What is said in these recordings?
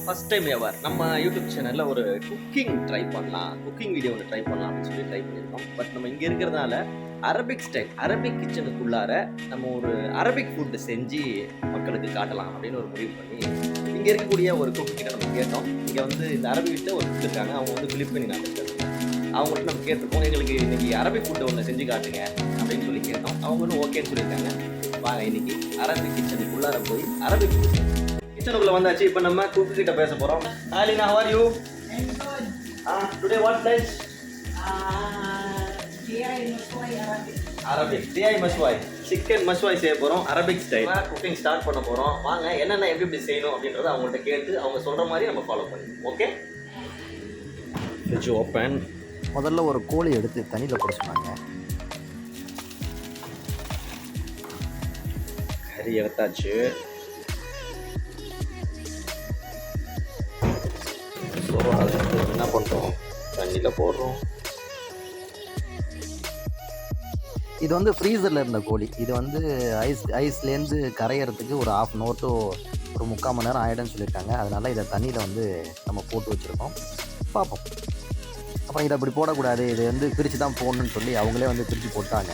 First time ever நம்ம YouTube சேனலில் ஒரு குக்கிங் ட்ரை பண்ணலாம், குக்கிங் வீடியோ ஒன்று ட்ரை பண்ணலாம் அப்படின்னு சொல்லி ட்ரை பண்ணியிருக்கோம். பட் நம்ம இங்கே இருக்கிறதுனால அரபிக் ஸ்டைல், அரபிக் கிச்சனுக்குள்ளார நம்ம ஒரு அரபிக் ஃபுட்டு செஞ்சு மக்களுக்கு காட்டலாம் அப்படின்னு ஒரு முடிவு பண்ணி இங்கே இருக்கக்கூடிய ஒரு குக்கிட்ட நம்ம கேட்டோம். இங்கே வந்து இந்த அரபி வீட்டில் ஒரு ஃபுட் இருக்காங்க, அவங்க வந்து பிலிப்பைனி நாட்டில் அவங்கள்ட்ட நம்ம கேட்டிருக்கோம், எங்களுக்கு இன்னைக்கு அரபிக் ஃபுட்டை ஒன்று செஞ்சு காட்டுங்க அப்படின்னு சொல்லி கேட்டோம். அவங்களும் ஓகேன்னு சொல்லியிருக்காங்க. வாங்க இன்னைக்கு அரபிக் கிச்சனுக்குள்ளார போய் அரபிக் ஃபுட் கிச்சனுக்குள்ள வந்தாச்சு. இப்போ நம்ம குக்கு கிட்ட பேச போறோம். Hi Leena, how are you? I'm good. Today what lunch? Arabic. Dia maswai. Chicken maswai செய்ய போறோம் அரபிக் ஸ்டைல். குக்கிங் ஸ்டார்ட் பண்ண போறோம். வாங்க என்னென்ன எப்படி செய்யணும் அப்படின்றத அவங்கள்ட்ட கேட்டு அவங்க சொல்ற மாதிரி நம்ம ஃபாலோ பண்ணுவோம். ஓகே? Fridge open. முதல்ல ஒரு கோழி எடுத்து தண்ணியில் போட சொன்னாங்க. கறி எடுத்தாச்சு. ஸோ அதை என்ன பண்ணுறோம், தண்ணியில் போடுறோம். இது வந்து ஃப்ரீசரில் இருந்த கோழி. இது வந்து ஐஸ்லேருந்து கரையிறதுக்கு ஒரு 1/2 அன் ஹவர் டு ஒரு 3/4 மணி நேரம் ஆகிடும்னு சொல்லியிருக்காங்க. அதனால் இதை தண்ணியில் வந்து நம்ம போட்டு வச்சுருக்கோம். பார்ப்போம். அப்புறம் இதை அப்படி போடக்கூடாது, இது வந்து பிரித்து தான் போடணுன்னு சொல்லி அவங்களே வந்து பிரித்து போட்டாங்க.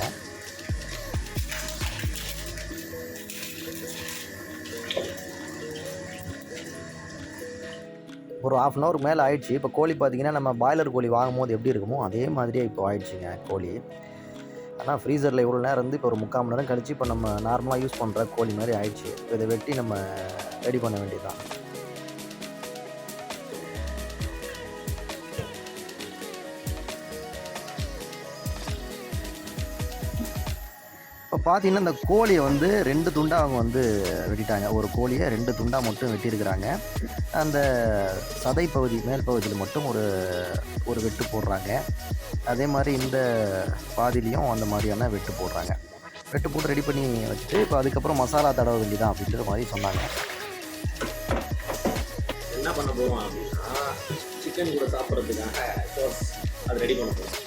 ஒரு 1/2 அன் ஹவருக்கு மேலே ஆயிடுச்சு. இப்போ கோழி பார்த்திங்கன்னா நம்ம பாய்லர் கோழி வாங்கும் போது எப்படி இருக்குமோ அதே மாதிரியே இப்போ ஆயிடுச்சுங்க கோழி. ஆனால் ஃப்ரீசரில் இவ்வளோ நேரம் இருந்து இப்போ ஒரு 3/4 மணி நேரம் கழித்து இப்போ நம்ம நார்மலாக யூஸ் பண்ணுற கோழி மாதிரி ஆயிடுச்சு. இப்போ இதை வெட்டி நம்ம ரெடி பண்ண வேண்டியதுதான். இப்போ பார்த்தீங்கன்னா இந்த கோழியை வந்து 2 துண்டாக அவங்க வந்து வெட்டிட்டாங்க. ஒரு கோழியை 2 துண்டாக மட்டும் வெட்டியிருக்கிறாங்க. அந்த சதை பகுதி மேல் பகுதியில் மட்டும் ஒரு வெட்டு போடுறாங்க. அதே மாதிரி இந்த பாதிலையும் அந்த மாதிரியான வெட்டு போடுறாங்க. வெட்டு போட்டு ரெடி பண்ணி வச்சுட்டு இப்போ அதுக்கப்புறம் மசாலா தடவ வேண்டியதான் அப்படின்ற மாதிரி சொன்னாங்க. என்ன பண்ண போகிறோம் அப்படின்னா, சிக்கன் கூட சாப்பிட்றதுக்காக சாஸ் அது ரெடி பண்ண போகிறோம்.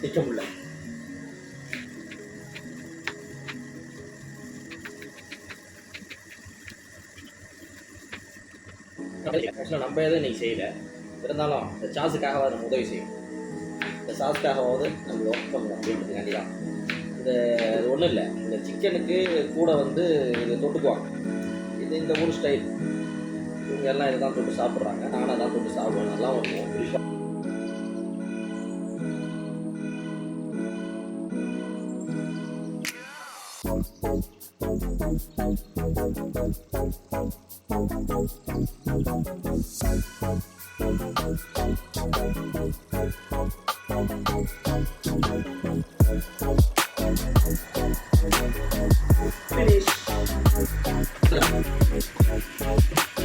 நிற்க முடியல. நம்ம எதுவும் இன்னைக்கு செய்யலை, இருந்தாலும் இந்த சாஸுக்காக நம்ம உதவி செய்யும். இந்த சாஸுக்காகவாவது நம்ம ஒர்க் பண்ணணும் அப்படின்றதுக்காண்டி தான். இந்த ஒன்றும் இல்லை, இந்த சிக்கனுக்கு கூட வந்து இதை தொட்டுக்குவாங்க. இது இந்த ஊர் ஸ்டைல், இவங்க எல்லாம் இதை தான் தொட்டு சாப்பிட்றாங்க. நானும் தான் தொட்டு சாப்பிடுவேன். நல்லா இருக்கும். குறிப்பாக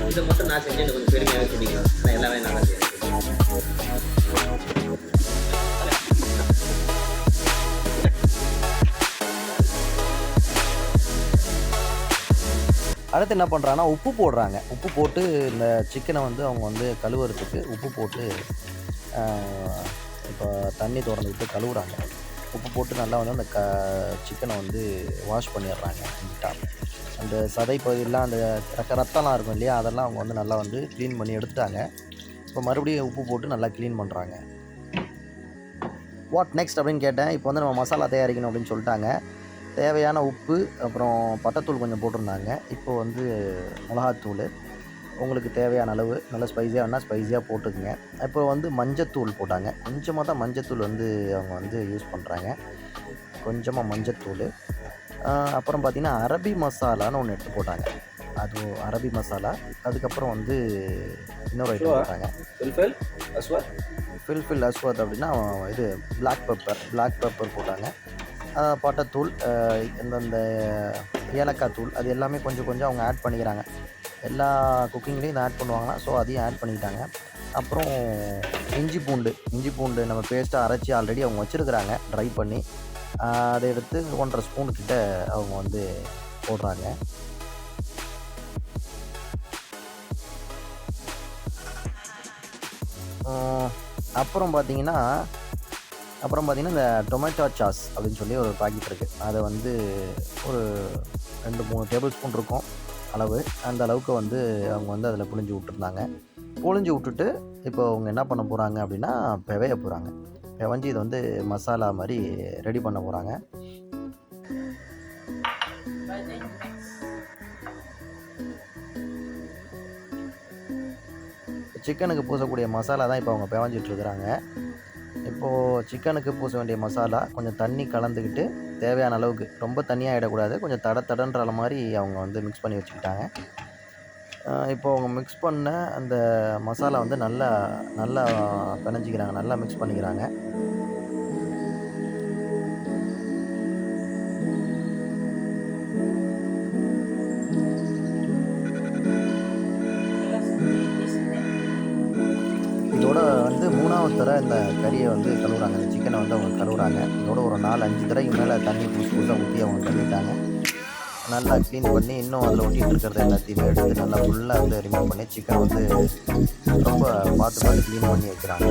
இதை மட்டும் நான் செஞ்சு எனக்கு கொஞ்சம் பெருமையாக சொல்லிக்கலாம். நான் எல்லாமே நான் செய்யறேன். அடுத்து என்ன பண்ணுறாங்கன்னா உப்பு போடுறாங்க. உப்பு போட்டு இந்த சிக்கனை வந்து அவங்க வந்து கழுவுறதுக்கு உப்பு போட்டு இப்போ தண்ணி திறந்து விட்டு கழுவுறாங்க. உப்பு போட்டு நல்லா வந்து அந்த சிக்கனை வந்து வாஷ் பண்ணிடுறாங்க. நீட்டாக அந்த சதை பகுதியெலாம் அந்த ரத்தம்லாம் இருக்கும் இல்லையா, அதெல்லாம் அவங்க வந்து நல்லா வந்து க்ளீன் பண்ணி எடுத்துட்டாங்க. இப்போ மறுபடியும் உப்பு போட்டு நல்லா க்ளீன் பண்ணுறாங்க. வாட் நெக்ஸ்ட் அப்படின்னு கேட்டேன். இப்போ வந்து நம்ம மசாலா தயாரிக்கணும் அப்படின்னு சொல்லிட்டாங்க. தேவையான உப்பு, அப்புறம் பட்டைத்தூள் கொஞ்சம் போட்டிருந்தாங்க. இப்போ வந்து மிளகாத்தூள் உங்களுக்கு தேவையான அளவு, நல்லா ஸ்பைஸியாக வேணால் ஸ்பைஸியாக போட்டுக்குங்க. இப்போ வந்து மஞ்சத்தூள் போட்டாங்க. கொஞ்சமாக தான் மஞ்சத்தூள் வந்து அவங்க வந்து யூஸ் பண்ணுறாங்க. கொஞ்சமாக மஞ்சத்தூள். அப்புறம் பார்த்திங்கன்னா அரபி மசாலான்னு ஒன்று எடுத்து போட்டாங்க. அது அரபி மசாலா. அதுக்கப்புறம் வந்து இன்னொரு ஐட்டம் போட்டாங்க, ஃபில்ஃபில் அஸ்வத் அப்படின்னா இது பிளாக் பெப்பர் போட்டாங்க. பட்டைத்தூள், இந்த ஏலக்காய் தூள், அது எல்லாமே கொஞ்சம் கொஞ்சம் அவங்க ஆட் பண்ணிக்கிறாங்க. எல்லா குக்கிங்லேயும் இதை ஆட் பண்ணுவாங்கன்னா ஸோ அதையும் ஆட் பண்ணிக்கிட்டாங்க. அப்புறம் இஞ்சி பூண்டு நம்ம பேஸ்ட்டாக அரைச்சி ஆல்ரெடி அவங்க வச்சுருக்குறாங்க ட்ரை பண்ணி. அதை எடுத்து 1½ ஸ்பூன் கிட்ட அவங்க வந்து போடுறாங்க. அப்புறம் பார்த்தீங்கன்னா இந்த டொமேட்டோ சாஸ் அப்படின்னு சொல்லி ஒரு பாக்கெட் இருக்குது. அதை வந்து ஒரு 2-3 டேபிள் ஸ்பூன் இருக்கும் அளவு. அந்த அளவுக்கு வந்து அவங்க வந்து அதில் புழிஞ்சு விட்டுருந்தாங்க. புழிஞ்சு விட்டுட்டு இப்போ அவங்க என்ன பண்ண போகிறாங்க அப்படின்னா பிவைய போகிறாங்க. பிவஞ்சி இதை வந்து மசாலா மாதிரி ரெடி பண்ண போகிறாங்க. சிக்கனுக்கு பூசக்கூடிய மசாலா தான் இப்போ அவங்க பிவஞ்சிட்ருக்குறாங்க. இப்போது சிக்கனுக்கு பூச வேண்டிய மசாலா கொஞ்சம் தண்ணி கலந்துக்கிட்டு தேவையான அளவுக்கு, ரொம்ப தண்ணியாக ஆகிடக்கூடாது, கொஞ்சம் தடன்ற மாதிரி அவங்க வந்து மிக்ஸ் பண்ணி வச்சுக்கிட்டாங்க. இப்போது அவங்க மிக்ஸ் பண்ண அந்த மசாலா வந்து நல்லா பிணைஞ்சிக்கிறாங்க, நல்லா மிக்ஸ் பண்ணிக்கிறாங்க. இதோட வந்து 3வது தடவை இந்த கறியை வந்து கழுவுறாங்க, இந்த சிக்கனை வந்து அவங்க கழுவுறாங்க. இதோட ஒரு 4-5 தடவைக்கு மேலே தண்ணி புதுசாக ஊற்றி அவங்க கழுவிட்டாங்க. நல்லா க்ளீன் பண்ணி இன்னும் அதில் ஒட்டிகிட்டு இருக்கிறது எல்லாத்தையுமே எடுத்து நல்லா ஃபுல்லாக வந்து ரிமூவ் பண்ணி சிக்கனை வந்து ரொம்ப பார்த்து க்ளீன் பண்ணி வைக்கிறாங்க.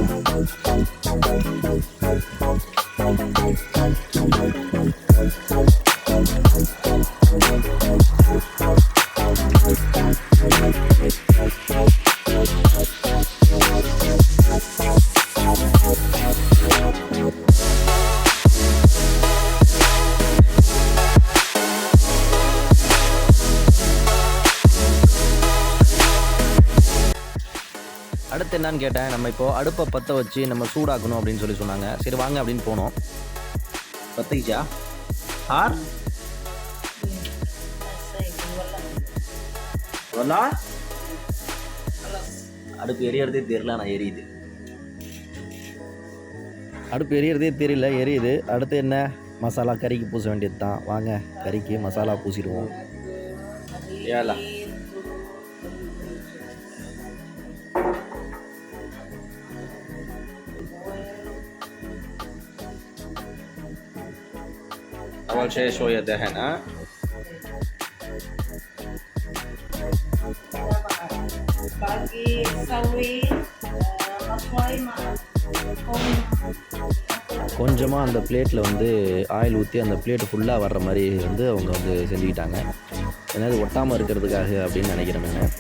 அடுத்து என்னன்னு கேட்டேன். நம்ம இப்போது அடுப்பை பற்ற வச்சு நம்ம சூடாக்கணும் அப்படின்னு சொல்லி சொன்னாங்க. சரி வாங்க அப்படின்னு போனோம். பற்றிச்சா ஆர் அடுப்பு எரியறதே தெரியல, நான் எரியுது. அடுப்பு எரியறதே தெரியல, எரியுது. அடுத்து என்ன, மசாலா கறிக்கு பூச வேண்டியது தான். வாங்க கறிக்கு மசாலா பூசிடுவோம். ஏலா أول شيء شوية دهن. bagi sawi maswai கொஞ்சமாக அந்த பிளேட்டில் வந்து ஆயில் ஊற்றி அந்த பிளேட்டு ஃபுல்லாக வர்ற மாதிரி வந்து அவங்க வந்து செஞ்சுக்கிட்டாங்க. ஏன்னா அது ஒட்டாமல் இருக்கிறதுக்காக அப்படின்னு நினைக்கிறேன் நான்.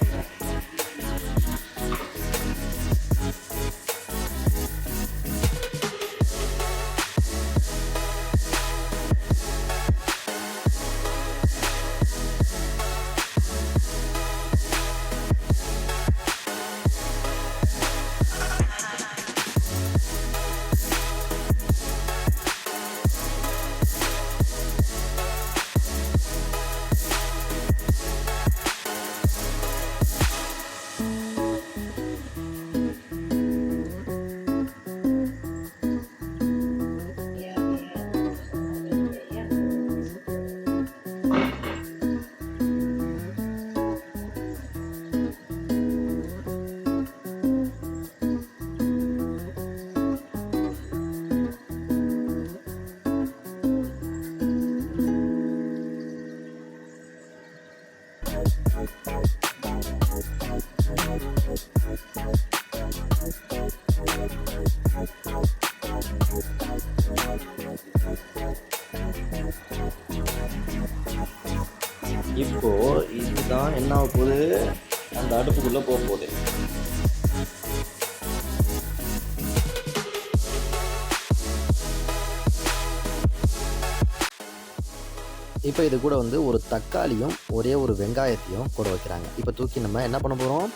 இப்போ இதுதான் என்ன ஆக போகுது, அந்த அடுப்புக்குள்ளே போக போகுது. இப்போ இது கூட வந்து ஒரு தக்காளியும் ஒரே ஒரு வெங்காயத்தையும் கூட வைக்கிறாங்க. இப்போ தூக்கி நம்ம என்ன பண்ண போகிறோம்,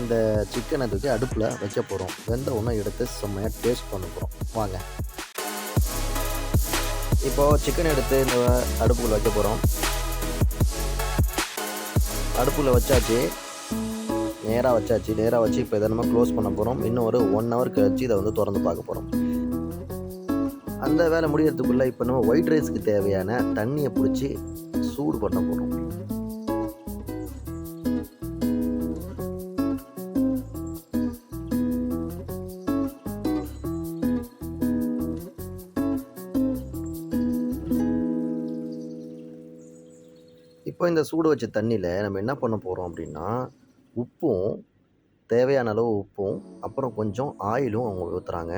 இந்த சிக்கனை தூக்கி அடுப்பில் வைக்க போகிறோம். வெந்த ஒன்றும் எடுத்து செம்மையாக டேஸ்ட் பண்ண போகிறோம். வாங்க இப்போது சிக்கன் எடுத்து இந்த அடுப்புக்குள்ளே வைக்க போகிறோம். அடுப்பில் வச்சாச்சு, நேராக வச்சு இப்போ இதை நம்ம க்ளோஸ் பண்ண போகிறோம். இன்னும் ஒரு 1 hour கழிச்சு இதை வந்து திறந்து பார்க்க போகிறோம். அந்த வேலை முடியறதுக்குள்ளே இப்போ நம்ம ஒயிட் ரைஸ்க்கு தேவையான தண்ணியை பிடிச்சி சூடு பண்ண போகிறோம். இப்போ இந்த சூடு வச்ச தண்ணியில் நம்ம என்ன பண்ண போகிறோம் அப்படின்னா, உப்பும், தேவையான அளவு உப்பும், அப்புறம் கொஞ்சம் ஆயிலும் அவங்க ஊற்றுறாங்க.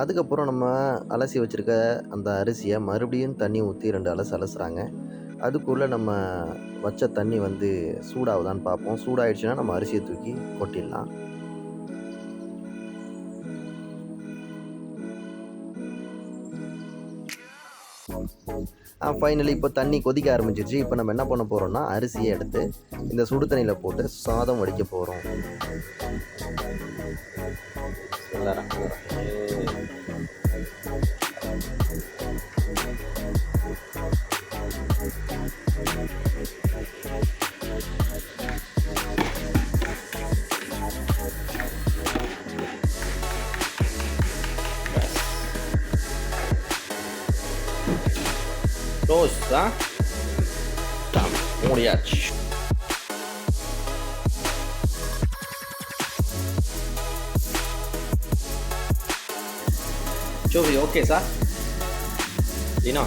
அதுக்கப்புறம் நம்ம அலசி வச்சுருக்க அந்த அரிசியை மறுபடியும் தண்ணி ஊற்றி 2 அலசு அலசுறாங்க. அதுக்குள்ளே நம்ம வச்ச தண்ணி வந்து சூடாகுதான்னு பார்ப்போம். சூடாயிடுச்சுன்னா நம்ம அரிசியை தூக்கி கொட்டிடலாம். ஃபைனலி இப்போ தண்ணி கொதிக்க ஆரம்பிச்சிருச்சு. இப்போ நம்ம என்ன பண்ண போகிறோம்னா, அரிசியை எடுத்து இந்த சுடு தண்ணியில் போட்டு சாதம் வடிக்க போகிறோம். Dosa. Tam, முடியாச்சு. Jovi, okay, sir? Dino.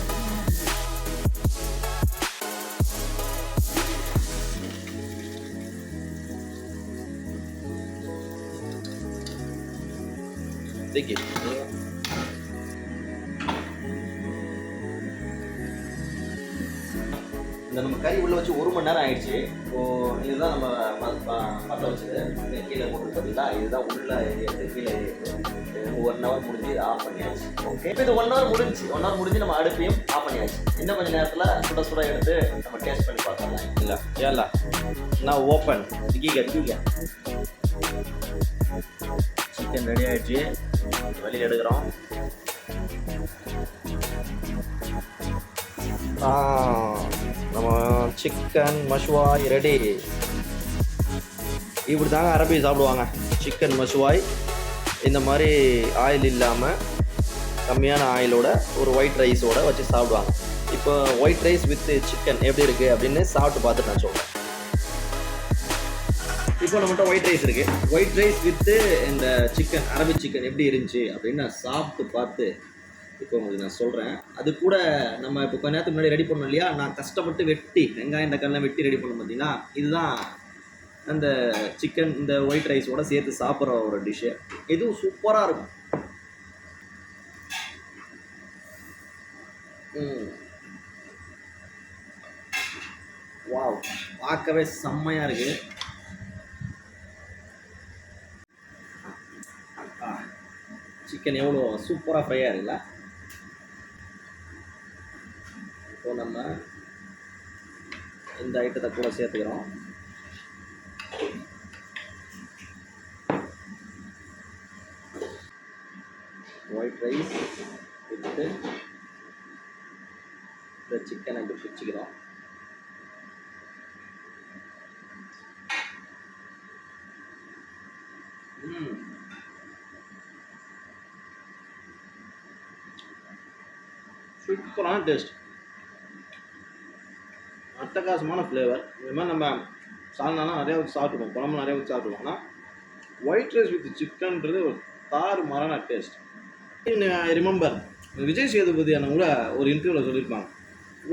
Dikit. இந்த நம்ம கறி உள்ள வச்சு 1 மணி நேரம் ஆயிடுச்சு. இப்போ இதுதான் நம்ம பற்ற வச்சது. கீழே போட்டு பார்த்தீங்களா, இதுதான் உள்ள ஏறியது, கீழே ஏறியது. 1 ஹவர் முடிஞ்சு ஆஃப் பண்ணியாச்சு. ஓகே, இப்போ இது 1 ஹவர் முடிஞ்சு நம்ம அடுப்பையும் ஆஃப் பண்ணியாச்சு. இன்னும் கொஞ்சம் நேரத்தில் சுட எடுத்து நம்ம டேஸ்ட் பண்ணி பார்க்கலாம். இல்லை ஏலா நான் ஓப்பன் கீக சிக்கன் ரெடி ஆயிடுச்சு. வெளியில் எடுக்கிறோம். நம்ம சிக்கன் மஷ்வாய் ரெடி. இப்படி தாங்க அரபி சாப்பிடுவாங்க. சிக்கன் மஷ்வாய் இந்த மாதிரி ஆயில் இல்லாமல் கம்மியான ஆயிலோட ஒரு ஒயிட் ரைஸோட வச்சு சாப்பிடுவாங்க. இப்போ ஒயிட் ரைஸ் வித் சிக்கன் எப்படி இருக்குது அப்படின்னு சாப்பிட்டு பார்த்துட்டு நான் சொல்கிறேன். இப்போ நம்மகிட்ட ஒயிட் ரைஸ் இருக்குது. ஒயிட் ரைஸ் வித்து இந்த சிக்கன் அரபி சிக்கன் எப்படி இருந்துச்சு அப்படின்னு நான் சாப்பிட்டு பார்த்து இப்போ உங்களுக்கு நான் சொல்கிறேன். அது கூட நம்ம இப்போ கொஞ்ச நேரத்துக்கு முன்னாடி ரெடி பண்ணோம் இல்லையா, நான் கஷ்டப்பட்டு வெட்டி வெங்காயம் தக்காளிலாம் வெட்டி ரெடி பண்ணோம் பார்த்தீங்கன்னா, இதுதான் அந்த சிக்கன் இந்த ஒயிட் ரைஸோடு சேர்த்து சாப்பிட்ற ஒரு டிஷ்ஷு. இதுவும் சூப்பராக இருக்கும். வாவ், பார்க்கவே செம்மையாக இருக்குது. சிக்கன் எவ்வளோ சூப்பராக ஃப்ரையாக இருக்குல்ல. இப்போ நம்ம இந்த ஐட்டத்தை கூட சேர்த்துக்கிறோம். ஒயிட் ரைஸ் விட்டு இந்த சிக்கனை இப்படி பிடிச்சிக்கிறோம். சூப்பரான டேஸ்ட், அட்டகாசமான ஃப்ளேவர். இது மாதிரி நம்ம சால்னாலாம் நிறையா வச்சு சாப்பிடுவோம், குழம்பு நிறையா வச்சு சாப்பிடுவோம். ஆனால் ஒயிட் ரைஸ் வித் சிக்கன்ன்றது ஒரு தாறுமாறான taste. I remember Vijay Sethupathi அண்ணன் கூட ஒரு இன்டர்வியூவில் சொல்லியிருப்பாங்க,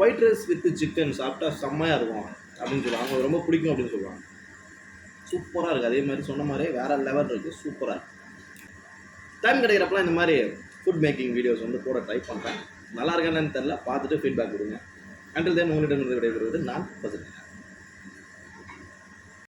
ஒயிட் ரைஸ் வித் சிக்கன் சாப்பிட்டா செம்மையாக இருக்கும் அப்படின்னு சொல்லுவாங்க. அவங்களுக்கு ரொம்ப பிடிக்கும் அப்படின்னு சொல்லுவாங்க. சூப்பராக இருக்குது. அதே மாதிரி சொன்ன மாதிரியே வேறு லெவல் இருக்குது, சூப்பராக இருக்குது. டைம் கிடைக்கிறப்பலாம் இந்த மாதிரி ஃபுட் மேக்கிங் வீடியோஸ் வந்து கூட ட்ரை பண்ணுறேன். நல்லா இருக்கானு தெரில, பார்த்துட்டு ஃபீட்பேக் கொடுங்க. அண்டில் தென் உங்களிடம் விடைபெறுவது நான் பசுகிறேன்.